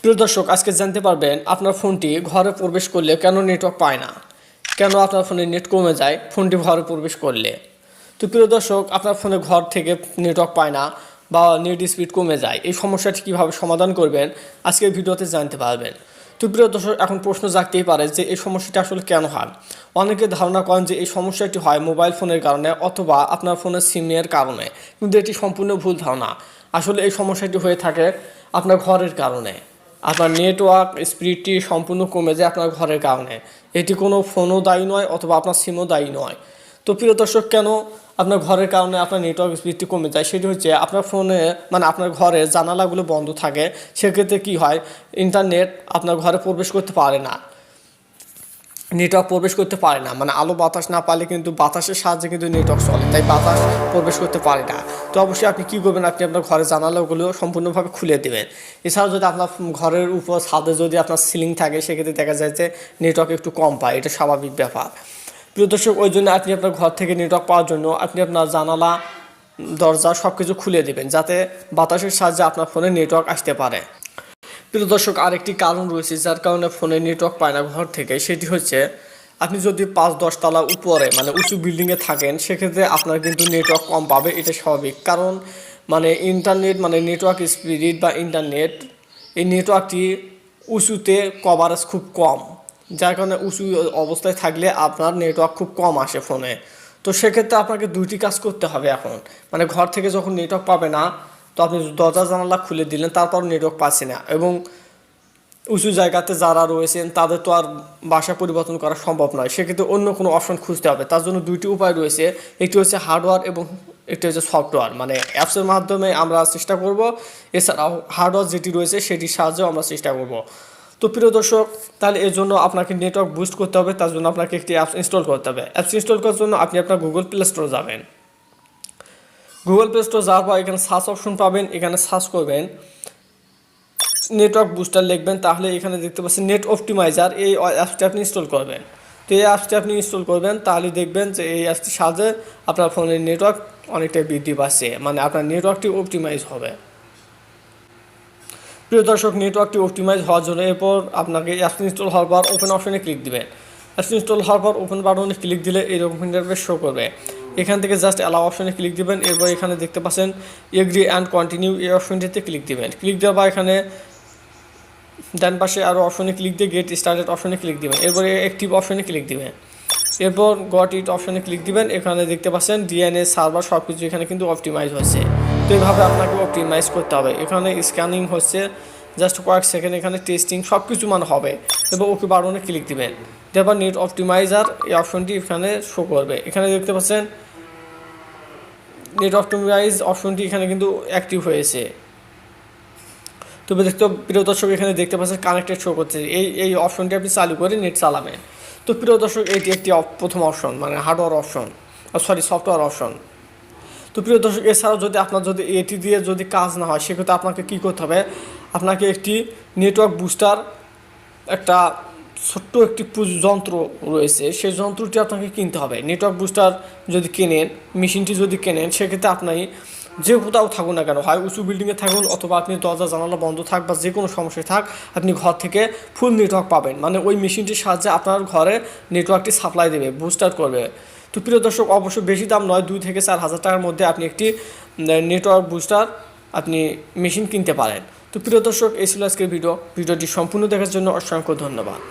প্রিয় দর্শক, আজকে জানতে পারবেন আপনার ফোনটি ঘরে প্রবেশ করলে কেন নেটওয়ার্ক পায় না, কেন আপনার ফোনে নেট কমে যায় ফোনটি ঘরে প্রবেশ করলে। তো প্রিয় দর্শক, আপনার ফোনে ঘর থেকে নেটওয়ার্ক পায় না বা নেট স্পিড কমে যায়, এই সমস্যাটি কীভাবে সমাধান করবেন আজকের ভিডিওতে জানতে পারবেন। তো প্রিয় দর্শক, এখন প্রশ্ন জাগতেই পারে যে এই সমস্যাটি আসলে কেন হয়। অনেকে ধারণা করেন যে এই সমস্যাটি হয় মোবাইল ফোনের কারণে অথবা আপনার ফোনের সিমের কারণে, কিন্তু এটি সম্পূর্ণ ভুল ধারণা। আসলে এই সমস্যাটি হয়ে থাকে আপনার ঘরের কারণে। আপনার নেটওয়ার্ক স্পিডটি সম্পূর্ণ কমে যায় আপনার ঘরের কারণে। এটি কোনো ফোনও দায়ী নয় অথবা আপনার সিমও দায়ী নয়। তো প্রিয় দর্শক, কেন আপনার ঘরের কারণে আপনার নেটওয়ার্ক স্পিডটি কমে যায় সেটি হচ্ছে আপনার ফোনে আপনার ঘরে জানালাগুলো বন্ধ থাকে। সেক্ষেত্রে কী হয়, ইন্টারনেট আপনার ঘরে প্রবেশ করতে পারে না, নেটওয়ার্ক প্রবেশ করতে পারে না। আলো বাতাস না পারলে কিন্তু বাতাসের সাহায্যে কিন্তু নেটওয়ার্ক চলে, তাই বাতাস প্রবেশ করতে পারে না। তো অবশ্যই আপনি কী করবেন, আপনি আপনার ঘরের জানালাগুলো সম্পূর্ণভাবে খুলে দেবেন। এছাড়াও যদি আপনার ঘরের উপর ছাদে যদি আপনার সিলিং থাকে, সেক্ষেত্রে দেখা যায় যে নেটওয়ার্ক একটু কম পায়, এটা স্বাভাবিক ব্যাপার। প্রিয় দর্শক, ওই জন্য আপনি আপনার ঘর থেকে নেটওয়ার্ক পাওয়ার জন্য আপনি আপনার জানালা দরজা সব কিছু খুলে দেবেন, যাতে বাতাসের সাহায্যে আপনার ফোনে নেটওয়ার্ক আসতে পারে। প্রিয় দর্শক, আরেকটি কারণ রয়েছে যার কারণে ফোনে নেটওয়ার্ক পায় না ঘর থেকে, সেটি হচ্ছে আপনি যদি 5-10 তলা উপরে উঁচু বিল্ডিংয়ে থাকেন, সেক্ষেত্রে আপনার কিন্তু নেটওয়ার্ক কম পাবে, এটা স্বাভাবিক। কারণ ইন্টারনেট নেটওয়ার্ক স্পিড বা ইন্টারনেট, এই নেটওয়ার্কটি উঁচুতে কভারেজ খুব কম, যার কারণে উঁচু অবস্থায় থাকলে আপনার নেটওয়ার্ক খুব কম আসে ফোনে। তো সেক্ষেত্রে আপনাকে দুইটি কাজ করতে হবে এখন। ঘর থেকে যখন নেটওয়ার্ক পাবে না, তো আপনি দরজা জানালা খুলে দিলেন, তারপর নেটওয়ার্ক পাচ্ছে না, এবং উঁচু জায়গাতে যারা রয়েছেন তাদের তো আর বাসা পরিবর্তন করা সম্ভব নয়। সেক্ষেত্রে অন্য কোনো অপশন খুঁজতে হবে। তার জন্য দুইটি উপায় রয়েছে, একটি হচ্ছে হার্ডওয়্যার এবং একটি হচ্ছে সফটওয়্যার। অ্যাপসের মাধ্যমে আমরা চেষ্টা করব, এছাড়াও হার্ডওয়্যার যেটি রয়েছে সেটির সাহায্যেও আমরা চেষ্টা করব। তো প্রিয় দর্শক, তাহলে এর জন্য আপনাকে নেটওয়ার্ক বুস্ট করতে হবে, তার জন্য আপনাকে একটি অ্যাপস ইনস্টল করতে হবে। অ্যাপস ইনস্টল করার জন্য আপনি আপনার গুগল প্লে স্টোরে যাবেন। গুগল প্লে স্টোর যাওয়ার পর এখানে সার্চ অপশন পাবেন, এখানে সার্চ করবেন নেটওয়ার্ক বুস্টার লিখবেন, তাহলে এখানে দেখতে পাচ্ছেন নেট অপটিমাইজার, এই অ্যাপসটি আপনি ইনস্টল করবেন। তো এই অ্যাপসটি আপনি ইনস্টল করবেন, তাহলে দেখবেন যে এই অ্যাপসটির সাহায্যে আপনার ফোনের নেটওয়ার্ক অনেকটাই বৃদ্ধি পাচ্ছে, আপনার নেটওয়ার্কটি অপটিমাইজ হবে। প্রিয় দর্শক, নেটওয়ার্কটি অপটিমাইজ হওয়ার জন্য এরপর আপনাকে অ্যাপস ইনস্টল হওয়ার পর ওপেন অপশনে ক্লিক দিবেন। অ্যাপস ইনস্টল হওয়ার পর ওপেন বাটনে ক্লিক দিলে এরকম ইন্টারফেস শো করবে। এখান থেকে জাস্ট অ্যালাউ অপশনে ক্লিক দিবেন। এরপর এখানে দেখতে পাচ্ছেন এগ্রি অ্যান্ড কন্টিনিউ, এই অপশনটিতে ক্লিক দিবেন। ক্লিক দেওয়ার পর এখানে ডান পাশে আরও অপশনে ক্লিক দিয়ে গেট স্টার্টেড অপশনে ক্লিক দিবেন। এরপরে অ্যাক্টিভ অপশনে ক্লিক দিবেন। এরপর গট ইট অপশনে ক্লিক দিবেন। এখানে দেখতে পাচ্ছেন ডিএনএ সার্ভার সব কিছু এখানে কিন্তু অপটিমাইজ হচ্ছে। তো এইভাবে আপনাকে অপটিমাইজ করতে হবে। এখানে স্ক্যানিং হচ্ছে, জাস্ট কয়েক সেকেন্ড এখানে টেস্টিং সব কিছু হবে। এবার ওকে বাটনে ক্লিক দিবেন। এবার নেট অপটিমাইজার এই অপশনটি এখানে শো করবে। এখানে দেখতে পাচ্ছেন নেট অপটিমাইজ অপশনটি এখানে কিন্তু অ্যাক্টিভ হয়েছে। তবে প্রিয় দর্শক, এখানে দেখতে পাচ্ছেন কানেক্টেড শো করছে। এই অপশনটি আপনি চালু করে নেট চালাবেন। তো প্রিয় দর্শক, এটি একটি প্রথম option, hardware option, software option. তো প্রিয় দর্শক, এছাড়াও যদি আপনার এটি দিয়ে যদি কাজ না হয়, সেক্ষেত্রে আপনাকে কী করতে হবে, আপনাকে একটি নেটওয়ার্ক বুস্টার, একটা ছোট্ট একটি যন্ত্র রয়েছে, সেই যন্ত্রটি আপনাকে কিনতে হবে। নেটওয়ার্ক বুস্টার যদি কেনেন, মেশিনটি যদি কেনেন, সেক্ষেত্রে আপনি যে কোথাও থাকুন না কেন, হয় উঁচু বিল্ডিংয়ে থাকুন অথবা আপনি দরজা জানালা বন্ধ থাক বা যে কোনো সমস্যায় থাক, আপনি ঘর থেকে ফুল নেটওয়ার্ক পাবেন। ওই মেশিনটির সাহায্যে আপনার ঘরে নেটওয়ার্কটি সাপ্লাই দেবে, বুস্টার করবে। তো প্রিয় দর্শক, অবশ্যই বেশি দাম নয়, 2 থেকে 4 হাজার টাকার মধ্যে আপনি একটি নেটওয়ার্ক বুস্টার আপনি মেশিন কিনতে পারেন। তো প্রিয় দর্শক, এই ছিল আজকের ভিডিওটি সম্পূর্ণ দেখার জন্য অসংখ্য ধন্যবাদ।